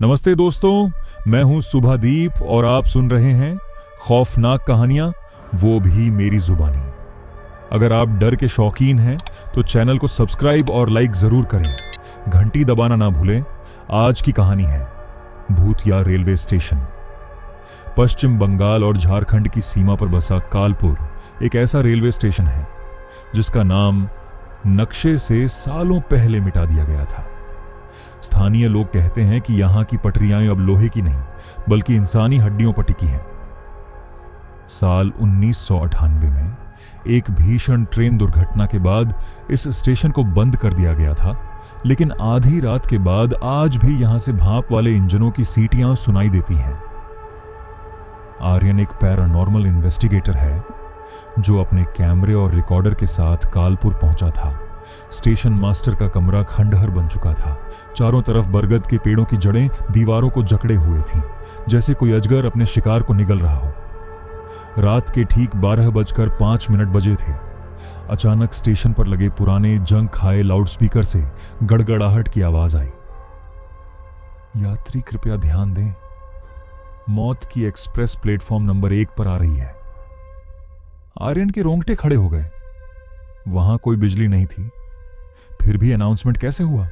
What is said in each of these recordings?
नमस्ते दोस्तों, मैं हूं सुभादीप और आप सुन रहे हैं खौफनाक कहानियां, वो भी मेरी जुबानी। अगर आप डर के शौकीन हैं तो चैनल को सब्सक्राइब और लाइक जरूर करें। घंटी दबाना ना भूलें। आज की कहानी है भूतिया रेलवे स्टेशन। पश्चिम बंगाल और झारखंड की सीमा पर बसा कालपुर एक ऐसा रेलवे स्टेशन है जिसका नाम नक्शे से सालों पहले मिटा दिया गया था। स्थानीय लोग कहते हैं कि यहां की पटरियां अब लोहे की नहीं बल्कि इंसानी हड्डियों पर टिकी हैं। साल 1998 में एक भीषण ट्रेन दुर्घटना के बाद इस स्टेशन को बंद कर दिया गया था, लेकिन आधी रात के बाद आज भी यहां से भाप वाले इंजनों की सीटियां सुनाई देती हैं। आर्यन एक पैरानॉर्मल इन्वेस्टिगेटर है जो अपने कैमरे और रिकॉर्डर के साथ कालपुर पहुंचा था। स्टेशन मास्टर का कमरा खंडहर बन चुका था। चारों तरफ बरगद के पेड़ों की जड़ें दीवारों को जकड़े हुए थीं, जैसे कोई अजगर अपने शिकार को निगल रहा हो। रात के ठीक 12:05 बजे थे। अचानक स्टेशन पर लगे पुराने जंग खाए लाउडस्पीकर से गड़गड़ाहट की आवाज आई। यात्री कृपया ध्यान दें, मौत की एक्सप्रेस प्लेटफॉर्म नंबर 1 पर आ रही है। आर्यन के रोंगटे खड़े हो गए। वहां कोई बिजली नहीं थी, फिर भी अनाउंसमेंट कैसे हुआ?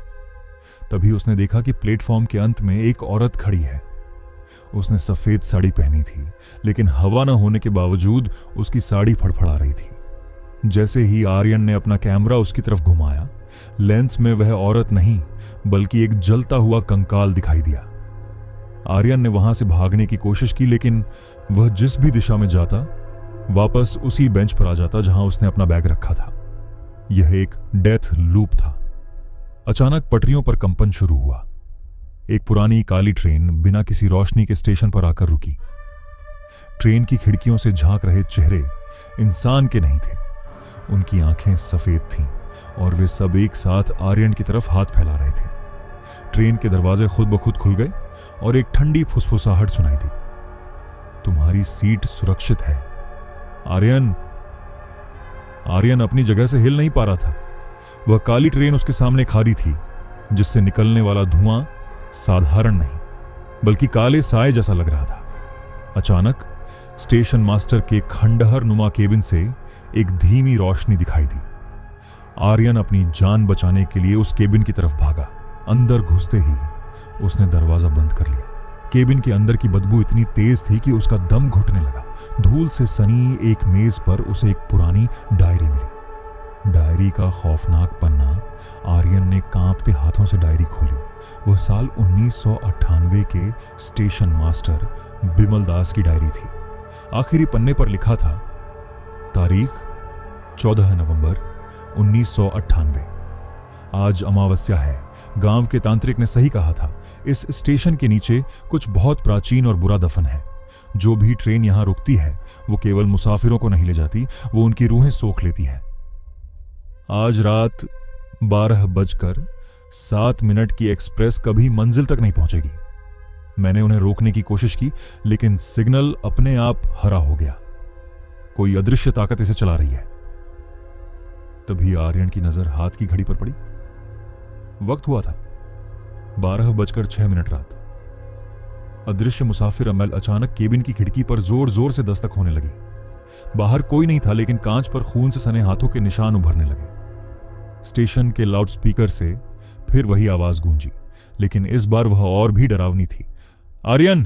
तभी उसने देखा कि प्लेटफॉर्म के अंत में एक औरत खड़ी है। उसने सफेद साड़ी पहनी थी, लेकिन हवा न होने के बावजूद उसकी साड़ी फड़फड़ा रही थी। जैसे ही आर्यन ने अपना कैमरा उसकी तरफ घुमाया, लेंस में वह औरत नहीं बल्कि एक जलता हुआ कंकाल दिखाई दिया। आर्यन ने वहां से भागने की कोशिश की, लेकिन वह जिस भी दिशा में जाता वापस उसी बेंच पर आ जाता जहां उसने अपना बैग रखा था। यह एक डेथ लूप था। अचानक पटरियों पर कंपन शुरू हुआ। एक पुरानी काली ट्रेन बिना किसी रोशनी के स्टेशन पर आकर रुकी। ट्रेन की खिड़कियों से झांक रहे चेहरे इंसान के नहीं थे। उनकी आंखें सफेद थीं और वे सब एक साथ आर्यन की तरफ हाथ फैला रहे थे। ट्रेन के दरवाजे खुद ब खुद खुल गए और एक ठंडी फुसफुसाहट सुनाई दी। तुम्हारी सीट सुरक्षित है। आर्यन अपनी जगह से हिल नहीं पा रहा था। वह काली ट्रेन उसके सामने खड़ी थी, जिससे निकलने वाला धुआं साधारण नहीं बल्कि काले साए जैसा लग रहा था। अचानक स्टेशन मास्टर के खंडहर नुमा केबिन से एक धीमी रोशनी दिखाई दी। आर्यन अपनी जान बचाने के लिए उस केबिन की तरफ भागा। अंदर घुसते ही उसने दरवाजा बंद कर लिया। केबिन के अंदर की बदबू इतनी तेज थी कि उसका दम घुटने लगा। धूल से सनी एक मेज पर उसे एक पुरानी डायरी मिली। डायरी का खौफनाक पन्ना। आर्यन ने कांपते हाथों से डायरी खोली। वह साल 1998 के स्टेशन मास्टर बिमल दास की डायरी थी। आखिरी पन्ने पर लिखा था, तारीख 14 नवंबर 1998। आज अमावस्या है। गांव के तांत्रिक ने सही कहा था। इस स्टेशन के नीचे कुछ बहुत प्राचीन और बुरा दफन है। जो भी ट्रेन यहां रुकती है वो केवल मुसाफिरों को नहीं ले जाती, वो उनकी रूहें सोख लेती हैं। आज रात 12:07 की एक्सप्रेस कभी मंजिल तक नहीं पहुंचेगी। मैंने उन्हें रोकने की कोशिश की, लेकिन सिग्नल अपने आप हरा हो गया। कोई अदृश्य ताकत इसे चला रही है। तभी आर्यन की नजर हाथ की घड़ी पर पड़ी। वक्त हुआ था 12:06 रात। अदृश्य मुसाफिर अमल अचानक केबिन की खिड़की पर जोर जोर से दस्तक होने लगी। बाहर कोई नहीं था, लेकिन कांच पर खून से सने हाथों के निशान उभरने लगे। स्टेशन के लाउडस्पीकर से फिर वही आवाज गूंजी, लेकिन इस बार वह और भी डरावनी थी। आर्यन,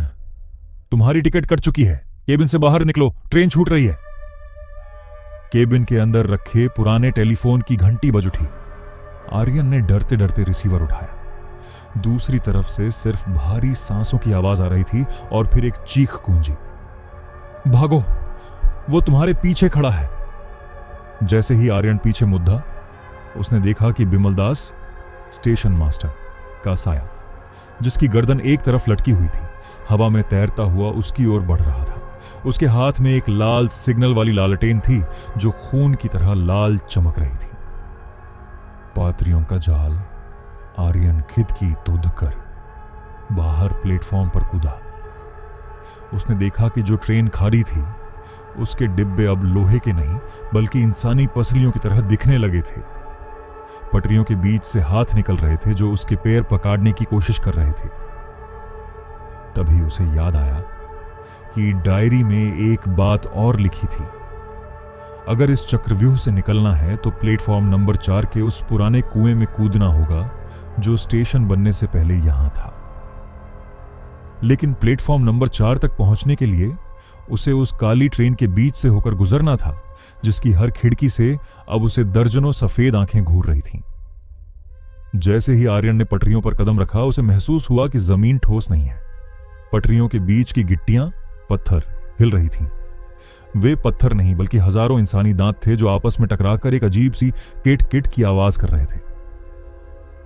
तुम्हारी टिकट कट चुकी है। केबिन से बाहर निकलो, ट्रेन छूट रही है। केबिन के अंदर रखे पुराने टेलीफोन की घंटी बज उठी। आर्यन ने डरते डरते रिसीवर उठाया। दूसरी तरफ से सिर्फ भारी सांसों की आवाज आ रही थी और फिर एक चीख गूंजी, भागो, वो तुम्हारे पीछे खड़ा है। जैसे ही आर्यन पीछे मुद्दा, उसने देखा कि बिमल दास, स्टेशन मास्टर का साया, जिसकी गर्दन एक तरफ लटकी हुई थी, हवा में तैरता हुआ उसकी ओर बढ़ रहा था। उसके हाथ में एक लाल सिग्नल वाली लालटेन थी जो खून की तरह लाल चमक रही थी। पात्रियों का जाल। आर्यन खिदकी तोड़ कर बाहर प्लेटफॉर्म पर कूदा। उसने देखा कि जो ट्रेन खाली थी उसके डिब्बे अब लोहे के नहीं बल्कि इंसानी पसलियों की तरह दिखने लगे थे। पटरियों के बीच से हाथ निकल रहे थे जो उसके पैर पकड़ने की कोशिश कर रहे थे। तभी उसे याद आया कि डायरी में एक बात और लिखी थी। अगर इस चक्रव्यूह से निकलना है तो प्लेटफॉर्म नंबर 4 के उस पुराने कुएं में कूदना होगा जो स्टेशन बनने से पहले यहां था। लेकिन प्लेटफॉर्म नंबर 4 तक पहुंचने के लिए उसे उस काली ट्रेन के बीच से होकर गुजरना था, जिसकी हर खिड़की से अब उसे दर्जनों सफेद आंखें घूर रही थीं। जैसे ही आर्यन ने पटरियों पर कदम रखा, उसे महसूस हुआ कि जमीन ठोस नहीं है। पटरियों के बीच की गिट्टियां, पत्थर हिल रही थीं। वे पत्थर नहीं बल्कि हजारों इंसानी दांत थे जो आपस में टकराकर एक अजीब सी किट किट की आवाज कर रहे थे।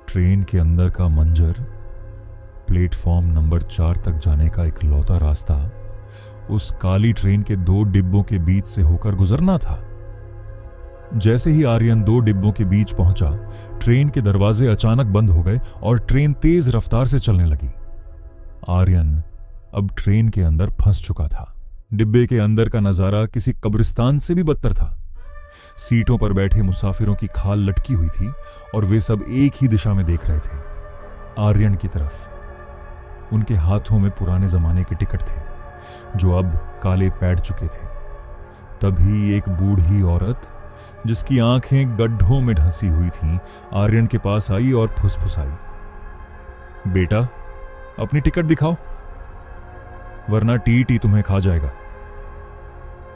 ट्रेन के अंदर का मंजर, प्लेटफॉर्म नंबर 4 तक जाने का इकलौता रास्ता उस काली ट्रेन के 2 डिब्बों के बीच से होकर गुजरना था। जैसे ही आर्यन 2 डिब्बों के बीच पहुंचा, ट्रेन के दरवाजे अचानक बंद हो गए और ट्रेन तेज रफ्तार से चलने लगी। आर्यन अब ट्रेन के अंदर फंस चुका था। डिब्बे के अंदर का नजारा किसी कब्रिस्तान से भी बदतर था। सीटों पर बैठे मुसाफिरों की खाल लटकी हुई थी और वे सब एक ही दिशा में देख रहे थे, आर्यन की तरफ। उनके हाथों में पुराने जमाने के टिकट थे जो अब काले पैड चुके थे। तभी एक बूढ़ी औरत जिसकी आंखें गड्ढों में ढंसी हुई थीं, आर्यन के पास आई और फुसफुसाई, बेटा अपनी टिकट दिखाओ वरना टीटी तुम्हें खा जाएगा।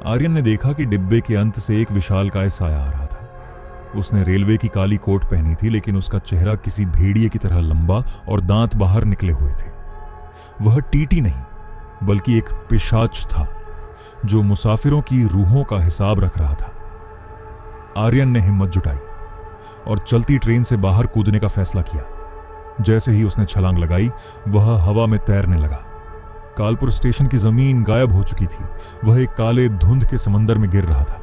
आर्यन ने देखा कि डिब्बे के अंत से एक विशालकाय साया आ रहा था। उसने रेलवे की काली कोट पहनी थी, लेकिन उसका चेहरा किसी भेड़िए की तरह लंबा और दांत बाहर निकले हुए थे। वह टीटी नहीं बल्कि एक पिशाच था जो मुसाफिरों की रूहों का हिसाब रख रहा था। आर्यन ने हिम्मत जुटाई और चलती ट्रेन से बाहर कूदने का फैसला किया। जैसे ही उसने छलांग लगाई, वह हवा में तैरने लगा। कालपुर स्टेशन की जमीन गायब हो चुकी थी। वह एक काले धुंध के समंदर में गिर रहा था।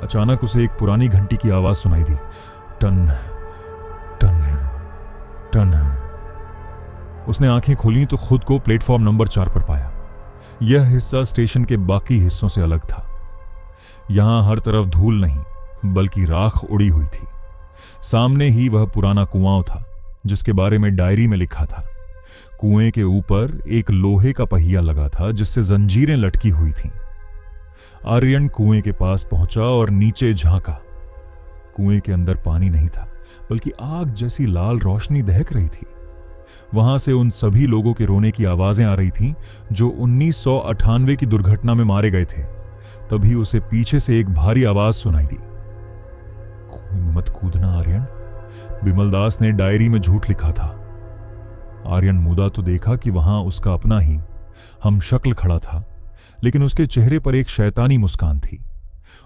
अचानक उसे एक पुरानी घंटी की आवाज सुनाई दी, टन टन टन। उसने आंखें खोली तो खुद को प्लेटफॉर्म नंबर 4 पर पाया। यह हिस्सा स्टेशन के बाकी हिस्सों से अलग था। यहां हर तरफ धूल नहीं बल्कि राख उड़ी हुई थी। सामने ही वह पुराना कुआं था जिसके बारे में डायरी में लिखा था। कुएं के ऊपर एक लोहे का पहिया लगा था जिससे जंजीरें लटकी हुई थीं। आर्यन कुएं के पास पहुंचा और नीचे झांका। कुएं के अंदर पानी नहीं था बल्कि आग जैसी लाल रोशनी दहक रही थी। वहां से उन सभी लोगों के रोने की आवाजें आ रही थीं जो 1998 की दुर्घटना में मारे गए थे। तभी उसे पीछे से एक भारी आवाज सुनाई दी, कुएं में मत कूदना आर्यन, बिमल दास ने डायरी में झूठ लिखा था। आर्यन मुदा तो देखा कि वहां उसका अपना ही हमशक्ल खड़ा था, लेकिन उसके चेहरे पर एक शैतानी मुस्कान थी।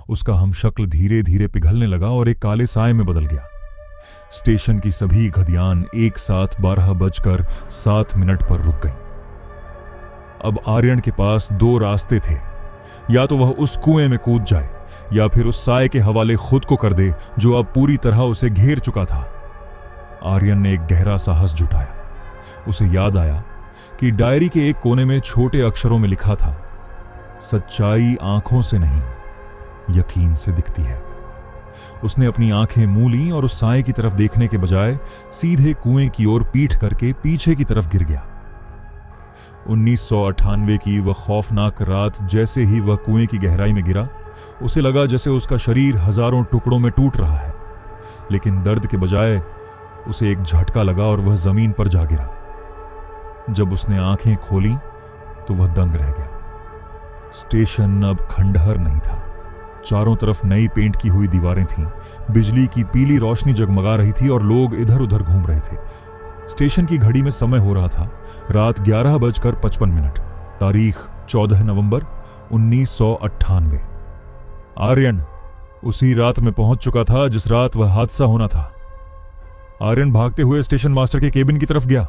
उसका हमशक्ल धीरे धीरे पिघलने लगा और एक काले साए में बदल गया। स्टेशन की सभी घड़ियां एक साथ 12:07 पर रुक गईं। अब आर्यन के पास 2 रास्ते थे, या तो वह उस कुएं में कूद जाए या फिर उस साए के हवाले खुद को कर दे जो अब पूरी तरह उसे घेर चुका था। आर्यन ने एक गहरा साहस जुटाया। उसे याद आया कि डायरी के एक कोने में छोटे अक्षरों में लिखा था, सच्चाई आंखों से नहीं यकीन से दिखती है। उसने अपनी आंखें मूं लीं और उस साए की तरफ देखने के बजाय सीधे कुएं की ओर पीठ करके पीछे की तरफ गिर गया। 1998 की वह खौफनाक रात जैसे ही वह कुएं की गहराई में गिरा, उसे लगा जैसे उसका शरीर हजारों टुकड़ों में टूट रहा है। लेकिन दर्द के बजाय उसे एक झटका लगा और वह जमीन पर जा गिरा। जब उसने आंखें खोली तो वह दंग रह गया। स्टेशन अब खंडहर नहीं था। चारों तरफ नई पेंट की हुई दीवारें थीं, बिजली की पीली रोशनी जगमगा रही थी और लोग इधर उधर घूम रहे थे। स्टेशन की घड़ी में समय हो रहा था रात 11:55। तारीख 14 नवंबर 1998। आर्यन उसी रात में पहुंच चुका था जिस रात वह हादसा होना था। आर्यन भागते हुए स्टेशन मास्टर के केबिन की तरफ गया।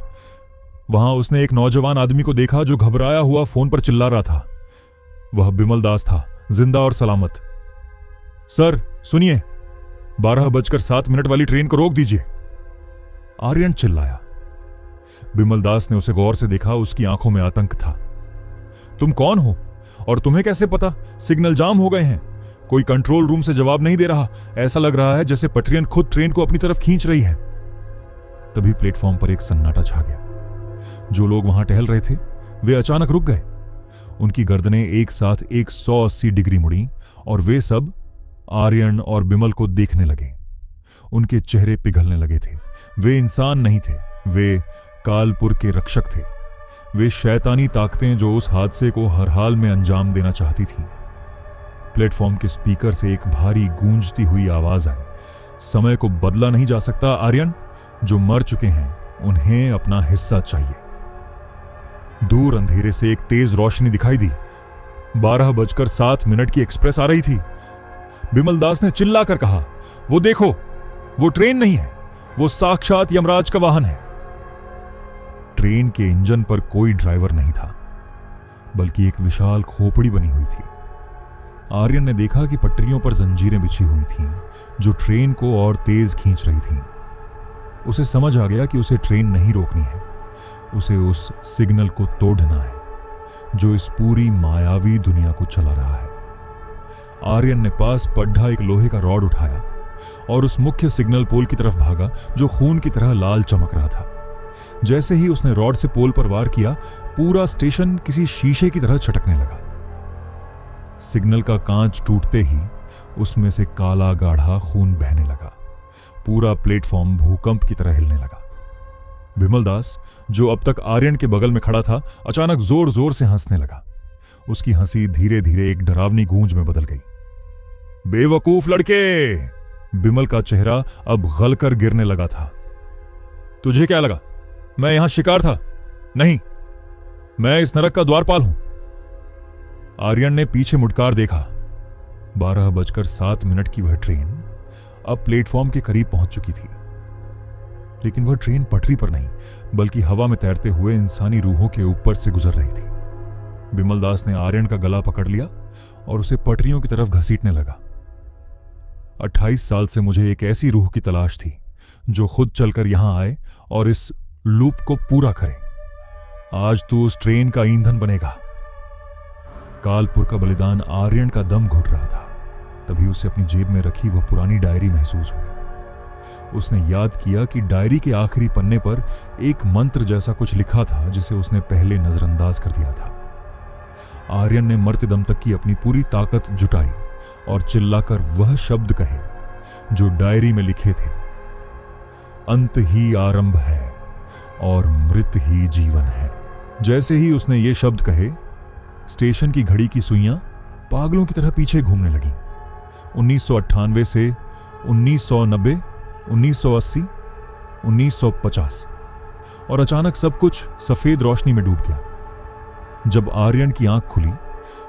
वहां उसने एक नौजवान आदमी को देखा जो घबराया हुआ फोन पर चिल्ला रहा था। वह बिमल दास था, जिंदा और सलामत। सर सुनिए, 12:07 वाली ट्रेन को रोक दीजिए, आर्यन चिल्लाया। बिमल दास ने उसे गौर से देखा। उसकी आंखों में आतंक था। तुम कौन हो और तुम्हें कैसे पता सिग्नल जाम हो गए हैं? कोई कंट्रोल रूम से जवाब नहीं दे रहा। ऐसा लग रहा है जैसे पटरियन खुद ट्रेन को अपनी तरफ खींच रही है। तभी प्लेटफॉर्म पर एक सन्नाटा छा गया। जो लोग वहां टहल रहे थे वे अचानक रुक गए। उनकी गर्दनें एक साथ 180 डिग्री मुड़ी और वे सब आर्यन और बिमल को देखने लगे। उनके चेहरे पिघलने लगे थे। वे इंसान नहीं थे, वे कालपुर के रक्षक थे। वे शैतानी ताकतें जो उस हादसे को हर हाल में अंजाम देना चाहती थीं। प्लेटफॉर्म के स्पीकर से एक भारी गूंजती हुई आवाज आई, समय को बदला नहीं जा सकता आर्यन, जो मर चुके हैं उन्हें अपना हिस्सा चाहिए। दूर अंधेरे से एक तेज रोशनी दिखाई दी। 12:07 की एक्सप्रेस आ रही थी। बिमल दास ने चिल्लाकर कहा, वो देखो, वो ट्रेन नहीं है, वो साक्षात यमराज का वाहन है। ट्रेन के इंजन पर कोई ड्राइवर नहीं था, बल्कि एक विशाल खोपड़ी बनी हुई थी। आर्यन ने देखा कि पटरियों पर जंजीरें बिछी हुई थीं, जो ट्रेन को और तेज खींच रही थीं। उसे समझ आ गया कि उसे ट्रेन नहीं रोकनी है, उसे उस सिग्नल को तोड़ना है जो इस पूरी मायावी दुनिया को चला रहा है। आर्यन ने पास पड्ढा एक लोहे का रॉड उठाया और उस मुख्य सिग्नल पोल की तरफ भागा, जो खून की तरह लाल चमक रहा था। जैसे ही उसने रॉड से पोल पर वार किया, पूरा स्टेशन किसी शीशे की तरह चटकने लगा। सिग्नल का कांच टूटते ही उसमें से काला गाढ़ा खून बहने लगा। पूरा प्लेटफॉर्म भूकंप की तरह हिलने लगा। बिमल दास, जो अब तक आर्यन के बगल में खड़ा था, अचानक जोर जोर से हंसने लगा। उसकी हंसी धीरे धीरे एक डरावनी गूंज में बदल गई। बेवकूफ लड़के! बिमल का चेहरा अब गलकर गिरने लगा था। तुझे क्या लगा मैं यहां शिकार था? नहीं, मैं इस नरक का द्वारपाल हूं। आर्यन ने पीछे मुड़कर देखा। 12:07 की वह ट्रेन अब प्लेटफॉर्म के करीब पहुंच चुकी थी। लेकिन वह ट्रेन पटरी पर नहीं, बल्कि हवा में तैरते हुए इंसानी रूहों के ऊपर से गुजर रही थी। बिमल दास ने आर्यन का गला पकड़ लिया और उसे पटरियों की तरफ घसीटने लगा। 28 साल से मुझे एक ऐसी रूह की तलाश थी जो खुद चलकर यहां आए और इस लूप को पूरा करे। आज तू उस ट्रेन का ईंधन बनेगा। कालपुर का बलिदान आर्यन का दम घुट रहा था। तभी उसे अपनी जेब में रखी वह पुरानी डायरी महसूस हुई। उसने याद किया कि डायरी के आखिरी पन्ने पर एक मंत्र जैसा कुछ लिखा था, जिसे उसने पहले नजरअंदाज कर दिया था। आर्यन ने मरते दम तक की अपनी पूरी ताकत जुटाई और चिल्लाकर वह शब्द कहे जो डायरी में लिखे थे, अंत ही आरंभ है और मृत ही जीवन है। जैसे ही उसने ये शब्द कहे, स्टेशन की घड़ी की सुइयां पागलों की तरह पीछे घूमने लगीं। 1998 से 1990, 1980, 1950 और अचानक सब कुछ सफेद रोशनी में डूब गया। जब आर्यन की आंख खुली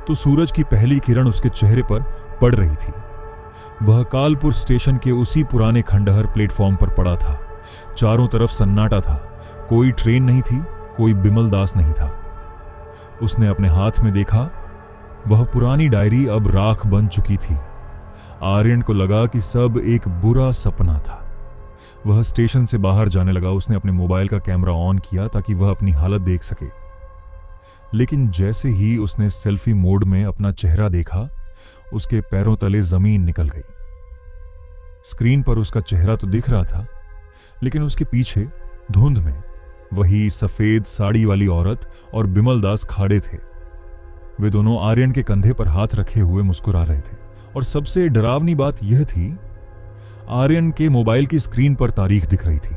तो सूरज की पहली किरण उसके चेहरे पर पड़ रही थी। वह कालपुर स्टेशन के उसी पुराने खंडहर प्लेटफॉर्म पर पड़ा था। चारों तरफ सन्नाटा था। कोई ट्रेन नहीं थी, कोई बिमल दास नहीं था। उसने अपने हाथ में देखा, वह पुरानी डायरी अब राख बन चुकी थी। आर्यन को लगा कि सब एक बुरा सपना था। वह स्टेशन से बाहर जाने लगा। उसने अपने मोबाइल का कैमरा ऑन किया ताकि वह अपनी हालत देख सके। लेकिन जैसे ही उसने सेल्फी मोड में अपना चेहरा देखा, उसके पैरों तले जमीन निकल गई। स्क्रीन पर उसका चेहरा तो दिख रहा था, लेकिन उसके पीछे धुंध में वही सफेद साड़ी वाली औरत और बिमल दास खड़े थे। वे दोनों आर्यन के कंधे पर हाथ रखे हुए मुस्कुरा रहे थे। और सबसे डरावनी बात यह थी, आर्यन के मोबाइल की स्क्रीन पर तारीख दिख रही थी,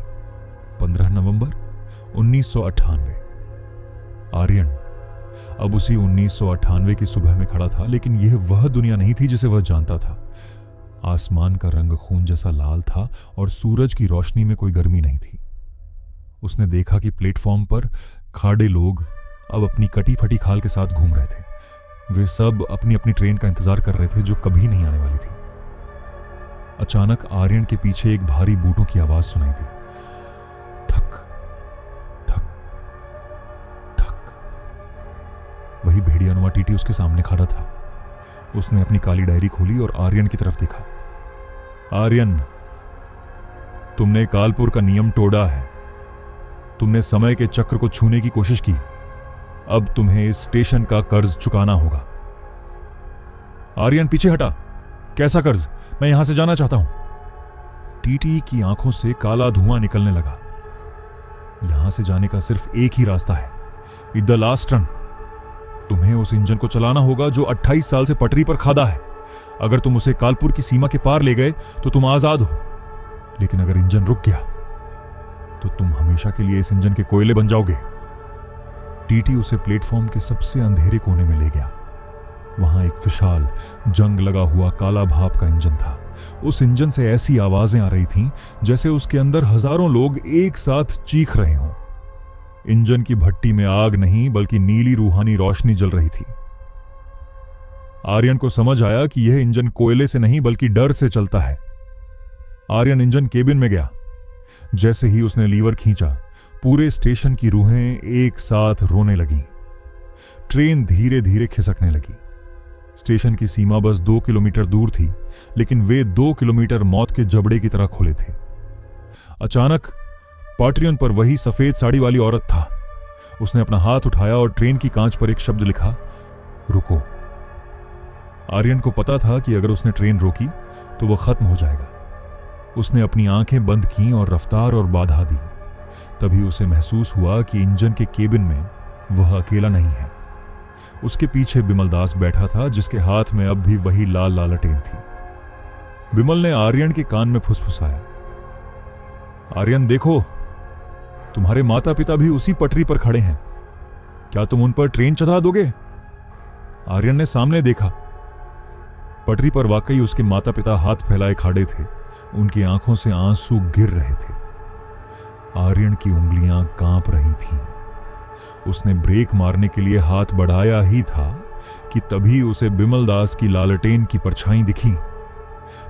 15 नवंबर 1998। आर्यन अब उसी 1998 की सुबह में खड़ा था, लेकिन यह वह दुनिया नहीं थी जिसे वह जानता था। आसमान का रंग खून जैसा लाल था और सूरज की रोशनी में कोई गर्मी नहीं थी। उसने देखा कि प्लेटफॉर्म पर खाड़े लोग अब अपनी कटी फटी खाल के साथ घूम रहे थे। वे सब अपनी अपनी ट्रेन का इंतजार कर रहे थे जो कभी नहीं आने वाली थी। अचानक आर्यन के पीछे एक भारी बूटों की आवाज सुनाई दी। थक थक थक। वही भेड़ियानुमा टीटी उसके सामने खड़ा था। उसने अपनी काली डायरी खोली और आर्यन की तरफ देखा। आर्यन, तुमने कालपुर का नियम तोड़ा है। तुमने समय के चक्र को छूने की कोशिश की। अब तुम्हें इस स्टेशन का कर्ज चुकाना होगा। आर्यन, पीछे हटा। कैसा कर्ज? मैं यहां से जाना चाहता हूं। टीटी की आंखों से काला धुआं निकलने लगा। यहां से जाने का सिर्फ एक ही रास्ता है। The last run. तुम्हें उस इंजन को चलाना होगा जो 28 साल से पटरी पर खादा है। अगर तुम उसे कालपुर की सीमा के पार ले गए तो तुम आजाद हो, लेकिन अगर इंजन रुक गया तो तुम हमेशा के लिए इस इंजन के कोयले बन जाओगे। टीटी उसे प्लेटफॉर्म के सबसे अंधेरे कोने में ले गया। वहां एक विशाल जंग लगा हुआ काला भाप का इंजन था। उस इंजन से ऐसी आवाजें आ रही थीं जैसे उसके अंदर हजारों लोग एक साथ चीख रहे हों। इंजन की भट्टी में आग नहीं बल्कि नीली रूहानी रोशनी जल रही थी। आर्यन को समझ आया कि यह इंजन कोयले से नहीं बल्कि डर से चलता है। आर्यन इंजन केबिन में गया। जैसे ही उसने लीवर खींचा, पूरे स्टेशन की रूहें एक साथ रोने लगीं। ट्रेन धीरे धीरे खिसकने लगी। स्टेशन की सीमा बस 2 किलोमीटर दूर थी, लेकिन वे 2 किलोमीटर मौत के जबड़े की तरह खुले थे। अचानक पाट्रियन पर वही सफेद साड़ी वाली औरत था। उसने अपना हाथ उठाया और ट्रेन की कांच पर एक शब्द लिखा, रुको। आर्यन को पता था कि अगर उसने ट्रेन रोकी तो वह खत्म हो जाएगा। उसने अपनी आंखें बंद की और रफ्तार और बाधा दी। तभी उसे महसूस हुआ कि इंजन के केबिन में वह अकेला नहीं है। उसके पीछे बिमल दास बैठा था, जिसके हाथ में अब भी वही लाल लालटेन थी। बिमल ने आर्यन के कान में फुसफुसाया, आर्यन देखो, तुम्हारे माता पिता भी उसी पटरी पर खड़े हैं। क्या तुम उन पर ट्रेन चढ़ा दोगे? आर्यन ने सामने देखा। पटरी पर वाकई उसके माता पिता हाथ फैलाए खड़े थे। उनकी आंखों से आंसू गिर रहे थे। आर्यन की उंगलियां कांप रही थीं। उसने ब्रेक मारने के लिए हाथ बढ़ाया ही था कि तभी उसे बिमल दास की लालटेन की परछाई दिखी।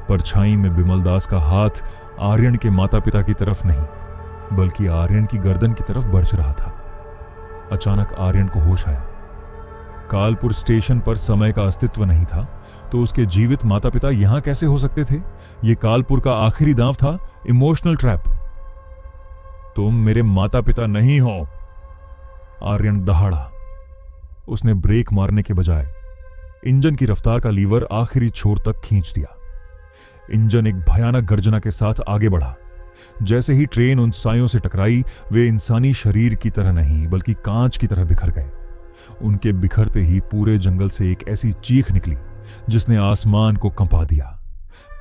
परछाई में बिमल दास का हाथ आर्यन के माता पिता की तरफ नहीं बल्कि आर्यन की गर्दन की तरफ बढ़ रहा था। अचानक आर्यन को होश आया। कालपुर स्टेशन पर समय का अस्तित्व नहीं था, तो उसके जीवित माता पिता यहां कैसे हो सकते थे? यह कालपुर का आखिरी दांव था, इमोशनल ट्रैप। तुम मेरे माता पिता नहीं हो। आर्यन दहाड़ा। उसने ब्रेक मारने के बजाय इंजन की रफ्तार का लीवर आखिरी छोर तक खींच दिया। इंजन एक भयानक गर्जना के साथ आगे बढ़ा। जैसे ही ट्रेन उन सायों से टकराई, वे इंसानी शरीर की तरह नहीं बल्कि कांच की तरह बिखर गए। उनके बिखरते ही पूरे जंगल से एक ऐसी चीख निकली जिसने आसमान को कंपा दिया।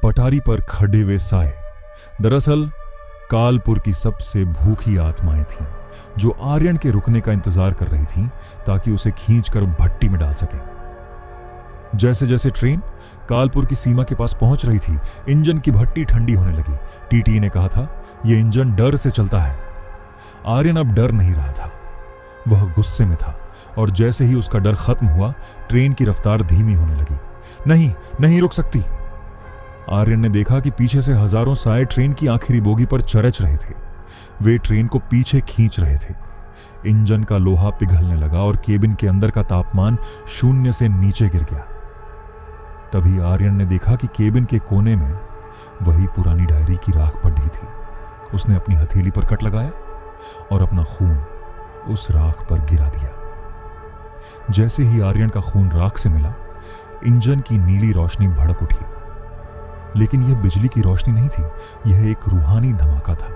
पटारी पर खड़े हुए साए दरअसल कालपुर की सबसे भूखी आत्माएं थीं, जो आर्यन के रुकने का इंतजार कर रही थीं ताकि उसे खींचकर भट्टी में डाल सके। जैसे जैसे ट्रेन कालपुर की सीमा के पास पहुंच रही थी, इंजन की भट्टी ठंडी होने लगी। टीटी ने कहा था, यह इंजन डर से चलता है। आर्यन अब डर नहीं रहा था, वह गुस्से में था। और जैसे ही उसका डर खत्म हुआ, ट्रेन की रफ्तार धीमी होने लगी। नहीं, नहीं रुक सकती। आर्यन ने देखा कि पीछे से हजारों साए ट्रेन की आखिरी बोगी पर चरच रहे थे। वे ट्रेन को पीछे खींच रहे थे। इंजन का लोहा पिघलने लगा और केबिन के अंदर का तापमान 0 से नीचे गिर गया। तभी आर्यन ने देखा कि केबिन के कोने में वही पुरानी डायरी की राख पड़ी थी। उसने अपनी हथेली पर कट लगाया और अपना खून उस राख पर गिरा दिया। जैसे ही आर्यन का खून राख से मिला, इंजन की नीली रोशनी भड़क उठी। लेकिन यह बिजली की रोशनी नहीं थी, यह एक रूहानी धमाका था।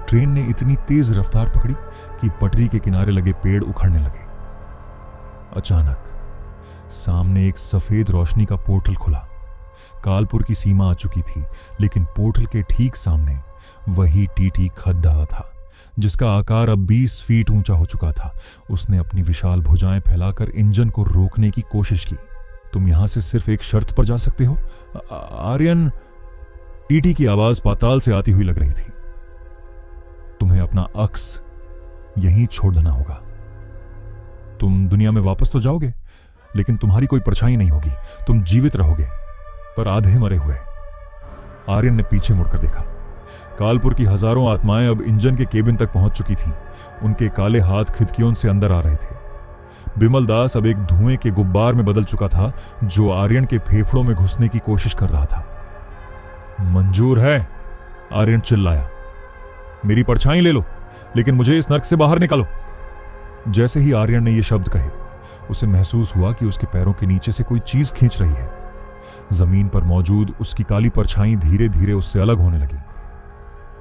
ट्रेन ने इतनी तेज रफ्तार पकड़ी कि पटरी के किनारे लगे पेड़ उखड़ने लगे। अचानक सामने एक सफेद रोशनी का पोर्टल खुला। कालपुर की सीमा आ चुकी थी, लेकिन पोर्टल के ठीक सामने वही टीटी खद्दा था, जिसका आकार अब 20 फीट ऊंचा हो चुका था। उसने अपनी विशाल भुजाएं फैलाकर इंजन को रोकने की कोशिश की। तुम यहां से सिर्फ एक शर्त पर जा सकते हो, आर्यन। टीटी की आवाज पाताल से आती हुई लग रही थी। तुम्हें अपना अक्स यहीं छोड़ देना होगा। तुम दुनिया में वापस तो जाओगे, लेकिन तुम्हारी कोई परछाई नहीं होगी। तुम जीवित रहोगे, पर आधे मरे हुए। आर्यन ने पीछे मुड़कर देखा। कालपुर की हजारों आत्माएं अब इंजन के केबिन तक पहुंच चुकी थीं। उनके काले हाथ खिड़कियों से अंदर आ रहे थे। बिमल दास अब एक धुएं के गुब्बार में बदल चुका था, जो आर्यन के फेफड़ों में घुसने की कोशिश कर रहा था। मंजूर है, आर्यन चिल्लाया। मेरी परछाई ले लो, लेकिन मुझे इस नर्क से बाहर निकालो। जैसे ही आर्यन ने यह शब्द कहे, उसे महसूस हुआ कि उसके पैरों के नीचे से कोई चीज खींच रही है। जमीन पर मौजूद उसकी काली परछाई धीरे धीरे उससे अलग होने लगी।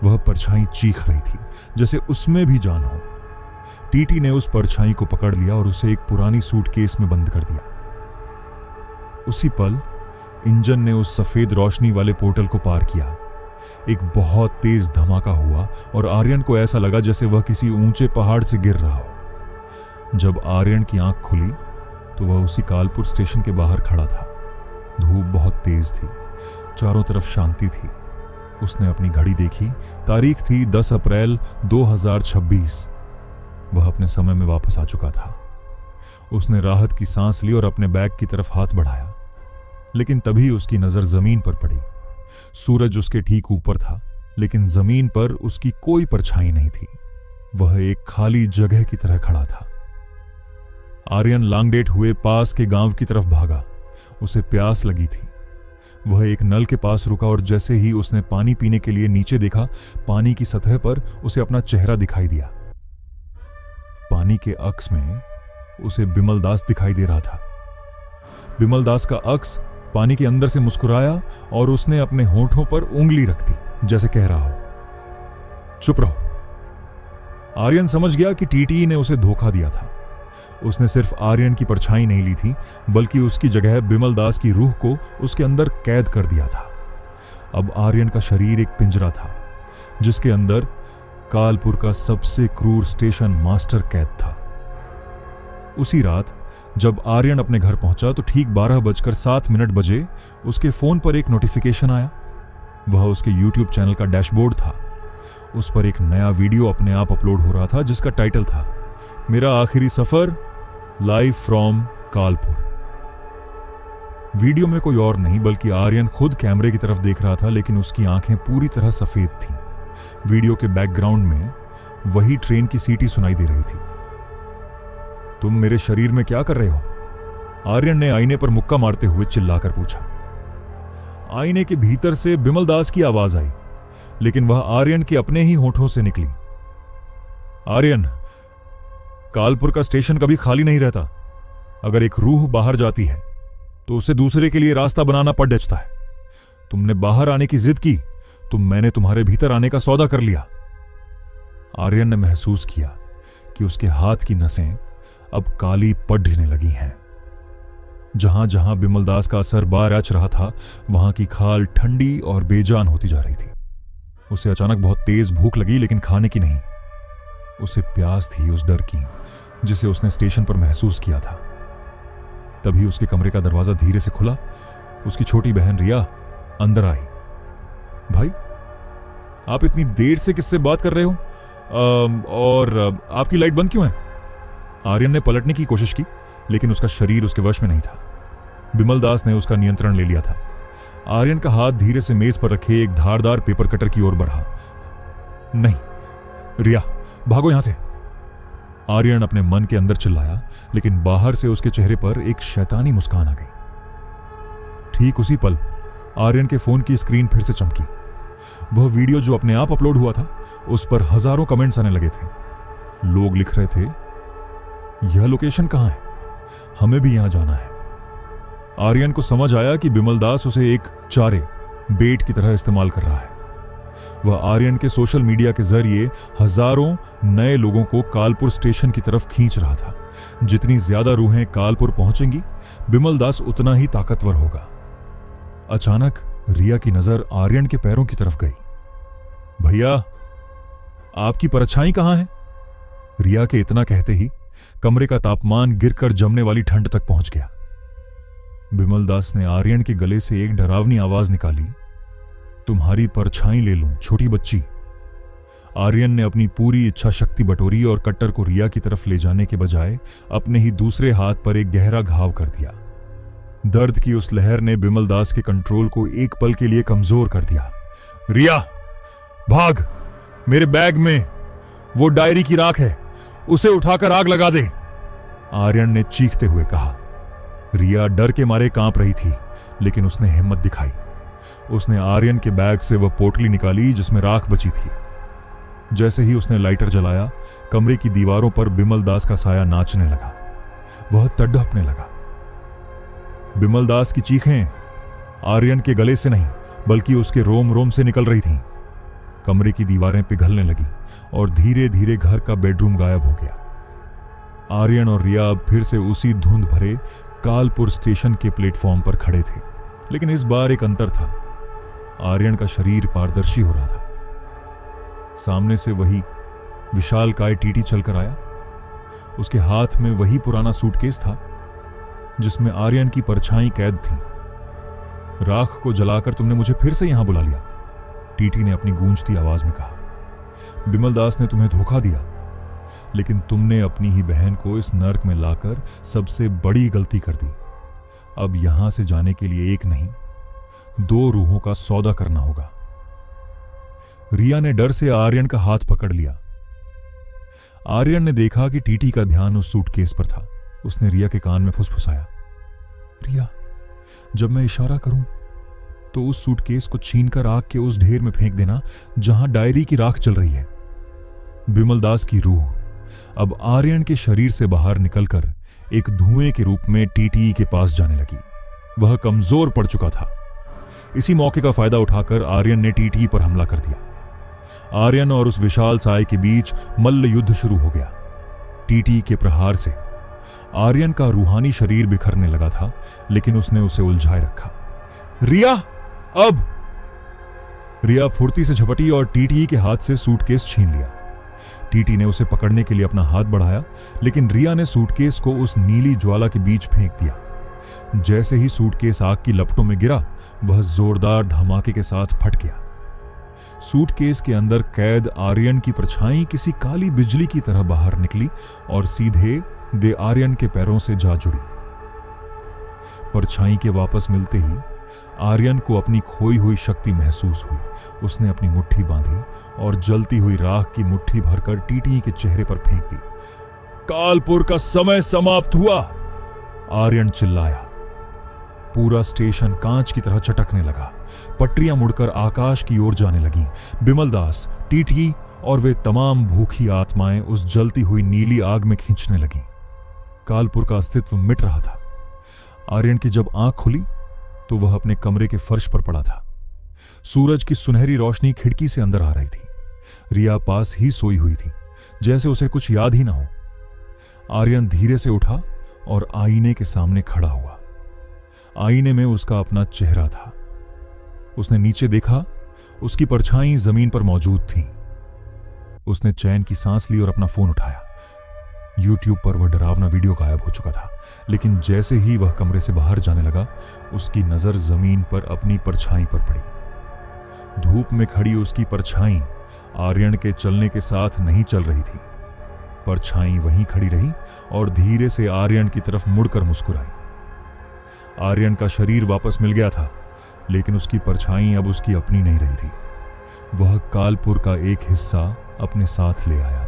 वह परछाई चीख रही थी, जैसे उसमें भी जान हो। टीटी ने उस परछाई को पकड़ लिया और उसे एक पुरानी सूटकेस में बंद कर दिया। उसी पल इंजन ने उस सफेद रोशनी वाले पोर्टल को पार किया। एक बहुत तेज धमाका हुआ और आर्यन को ऐसा लगा जैसे वह किसी ऊंचे पहाड़ से गिर रहा हो। जब आर्यन की आंख खुली तो वह उसी कालपुर स्टेशन के बाहर खड़ा था। धूप बहुत तेज थी, चारों तरफ शांति थी। उसने अपनी घड़ी देखी, तारीख थी 10 अप्रैल 2026। वह अपने समय में वापस आ चुका था। उसने राहत की सांस ली और अपने बैग की तरफ हाथ बढ़ाया, लेकिन तभी उसकी नजर जमीन पर पड़ी। सूरज उसके ठीक ऊपर था, लेकिन जमीन पर उसकी कोई परछाई नहीं थी। वह एक खाली जगह की तरह खड़ा था। आर्यन लांगडेट हुए पास के गांव की तरफ भागा। उसे प्यास लगी थी। वह एक नल के पास रुका और जैसे ही उसने पानी पीने के लिए नीचे देखा, पानी की सतह पर उसे अपना चेहरा दिखाई दिया। पानी के अक्स में उसे बिमल दास दिखाई दे रहा था। बिमल दास का अक्स पानी के अंदर से मुस्कुराया और उसने अपने होठों पर उंगली रख दी, जैसे कह रहा हो, चुप रहो। आर्यन समझ गया कि टीटी ने उसे धोखा दिया था। उसने सिर्फ आर्यन की परछाई नहीं ली थी, बल्कि उसकी जगह बिमल दास की रूह को उसके अंदर कैद कर दिया था। अब आर्यन का शरीर एक पिंजरा था, जिसके अंदर कालपुर का सबसे क्रूर स्टेशन मास्टर कैद था। उसी रात जब आर्यन अपने घर पहुंचा तो ठीक 12:07 बजे उसके फोन पर एक नोटिफिकेशन आया। वह उसके YouTube चैनल का डैशबोर्ड था। उस पर एक नया वीडियो अपने आप अपलोड हो रहा था, जिसका टाइटल था, मेरा आखिरी सफर लाइव फ्रॉम कालपुर। वीडियो में कोई और नहीं बल्कि आर्यन खुद कैमरे की तरफ देख रहा था, लेकिन उसकी आंखें पूरी तरह सफेद थीं। वीडियो के बैकग्राउंड में वही ट्रेन की सीटी सुनाई दे रही थी। तुम मेरे शरीर में क्या कर रहे हो? आर्यन ने आईने पर मुक्का मारते हुए चिल्लाकर पूछा। आईने के भीतर से बिमल दास की आवाज आई, लेकिन वह आर्यन के अपने ही होठों से निकली। आर्यन, कालपुर का स्टेशन कभी खाली नहीं रहता। अगर एक रूह बाहर जाती है तो उसे दूसरे के लिए रास्ता बनाना पड़ जाता है। तुमने बाहर आने की जिद की तो मैंने तुम्हारे भीतर आने का सौदा कर लिया। आर्यन ने महसूस किया कि उसके हाथ की नसें अब काली पड़ने लगी हैं। जहां जहां बिमल दास का असर बार रच रहा था, वहां की खाल ठंडी और बेजान होती जा रही थी। उसे अचानक बहुत तेज भूख लगी, लेकिन खाने की नहीं। उसे प्यास थी उस डर की जिसे उसने स्टेशन पर महसूस किया था। तभी उसके कमरे का दरवाजा धीरे से खुला। उसकी छोटी बहन रिया अंदर आई। भाई, आप इतनी देर से किससे बात कर रहे हो? और आपकी लाइट बंद क्यों है? आर्यन ने पलटने की कोशिश की, लेकिन उसका शरीर उसके वश में नहीं था। बिमल दास ने उसका नियंत्रण ले लिया था। आर्यन का हाथ धीरे से मेज पर रखे एक धारदार पेपर कटर की ओर बढ़ा। नहीं, रिया, भागो यहां से। आर्यन अपने मन के अंदर चिल्लाया, लेकिन बाहर से उसके चेहरे पर एक शैतानी मुस्कान आ गई। ठीक उसी पल आर्यन के फोन की स्क्रीन फिर से चमकी। वह वीडियो जो अपने आप अपलोड हुआ था, उस पर हजारों कमेंट्स आने लगे थे। लोग लिख रहे थे, यह लोकेशन कहां है? हमें भी यहां जाना है। आर्यन को समझ आया कि बिमल दास उसे एक चारे, बेट की तरह इस्तेमाल कर रहा है। वह आर्यन के सोशल मीडिया के जरिए हजारों नए लोगों को कालपुर स्टेशन की तरफ खींच रहा था। जितनी ज्यादा रूहें कालपुर पहुंचेंगी, बिमल दास उतना ही ताकतवर होगा। अचानक रिया की नजर आर्यन के पैरों की तरफ गई। भैया, आपकी परछाई कहां है? रिया के इतना कहते ही कमरे का तापमान गिरकर जमने वाली ठंड तक पहुंच गया। बिमल दास ने आर्यन के गले से एक डरावनी आवाज निकाली, तुम्हारी परछाई ले लूं, छोटी बच्ची। आर्यन ने अपनी पूरी इच्छा शक्ति बटोरी और कट्टर को रिया की तरफ ले जाने के बजाय अपने ही दूसरे हाथ पर एक गहरा घाव कर दिया। दर्द की उस लहर ने बिमल दास के कंट्रोल को एक पल के लिए कमजोर कर दिया। रिया, भाग! मेरे बैग में वो डायरी की राख है, उसे उठाकर आग लगा दे, आर्यन ने चीखते हुए कहा। रिया डर के मारे कांप रही थी, लेकिन उसने हिम्मत दिखाई। उसने आर्यन के बैग से वह पोटली निकाली जिसमें राख बची थी। जैसे ही उसने लाइटर जलाया, कमरे की दीवारों पर बिमल दास का साया नाचने लगा। वह तड़पने लगा। बिमल दास की चीखें आर्यन के गले से नहीं, बल्कि उसके रोम रोम से निकल रही थीं। कमरे की दीवारें पिघलने लगीं और धीरे धीरे घर का बेडरूम गायब हो गया। आर्यन और रिया अब फिर से उसी धुंध भरे कालपुर स्टेशन के प्लेटफॉर्म पर खड़े थे, लेकिन इस बार एक अंतर था। आर्यन का शरीर पारदर्शी हो रहा था। सामने से वही विशालकाय टीटी चलकर आया। उसके हाथ में वही पुराना सूटकेस था जिसमें आर्यन की परछाई कैद थी। राख को जलाकर तुमने मुझे फिर से यहां बुला लिया, टीटी ने अपनी गूंजती आवाज में कहा। बिमल दास ने तुम्हें धोखा दिया, लेकिन तुमने अपनी ही बहन को इस नर्क में लाकर सबसे बड़ी गलती कर दी। अब यहां से जाने के लिए एक नहीं, 2 रूहों का सौदा करना होगा। रिया ने डर से आर्यन का हाथ पकड़ लिया। आर्यन ने देखा कि टीटी का ध्यान उस सूटकेस पर था। उसने रिया के कान में फुसफुसाया, रिया, जब मैं इशारा करूं तो उस सूटकेस को छीनकर आग के उस ढेर में फेंक देना जहां डायरी की राख चल रही है। बिमल दास की रूह अब आर्यन के शरीर से बाहर निकलकर एक धुएं के रूप में टीटी के पास जाने लगी। वह कमजोर पड़ चुका था। इसी मौके का फायदा उठाकर आर्यन ने टीटी पर हमला कर दिया। आर्यन और उस विशाल साय के बीच मल्ल युद्ध शुरू हो गया। टीटी के प्रहार से आर्यन का रूहानी शरीर बिखरने लगा था, लेकिन उसने उसे उलझाए रखा। रिया, अब! रिया फुर्ती से झपटी और टीटी के हाथ से सूटकेस छीन लिया। टीटी ने उसे पकड़ने के लिए अपना हाथ बढ़ाया, लेकिन रिया ने सूटकेस को उस नीली ज्वाला के बीच फेंक दिया। जैसे ही सूटकेस आग की लपटों में गिरा, वह जोरदार धमाके के साथ फट गया। सूटकेस के अंदर कैद आर्यन की परछाई किसी काली बिजली की तरह बाहर निकली और सीधे दे आर्यन के पैरों से जा जुड़ी। परछाई के वापस मिलते ही आर्यन को अपनी खोई हुई शक्ति महसूस हुई। उसने अपनी मुट्ठी बांधी और जलती हुई राख की मुट्ठी भरकर टीटी के चेहरे पर फेंक दी। कालपुर का समय समाप्त हुआ, आर्यन चिल्लाया। पूरा स्टेशन कांच की तरह चटकने लगा। पटरियां मुड़कर आकाश की ओर जाने लगीं। बिमल दास, टीटी और वे तमाम भूखी आत्माएं उस जलती हुई नीली आग में खींचने लगीं। कालपुर का अस्तित्व मिट रहा था। आर्यन की जब आंख खुली तो वह अपने कमरे के फर्श पर पड़ा था। सूरज की सुनहरी रोशनी खिड़की से अंदर आ रही थी। रिया पास ही सोई हुई थी, जैसे उसे कुछ याद ही ना हो। आर्यन धीरे से उठा और आईने के सामने खड़ा हुआ। आईने में उसका अपना चेहरा था। उसने नीचे देखा, उसकी परछाई जमीन पर मौजूद थी। उसने चैन की सांस ली और अपना फोन उठाया। YouTube पर वह डरावना वीडियो गायब हो चुका था, लेकिन जैसे ही वह कमरे से बाहर जाने लगा, उसकी नजर जमीन पर अपनी परछाई पर पड़ी। धूप में खड़ी उसकी परछाई आर्यन के चलने के साथ नहीं चल रही थी। परछाई वहीं खड़ी रही और धीरे से आर्यन की तरफ मुड़कर मुस्कुराई। आर्यन का शरीर वापस मिल गया था, लेकिन उसकी परछाई अब उसकी अपनी नहीं रही थी। वह कालपुर का एक हिस्सा अपने साथ ले आया था।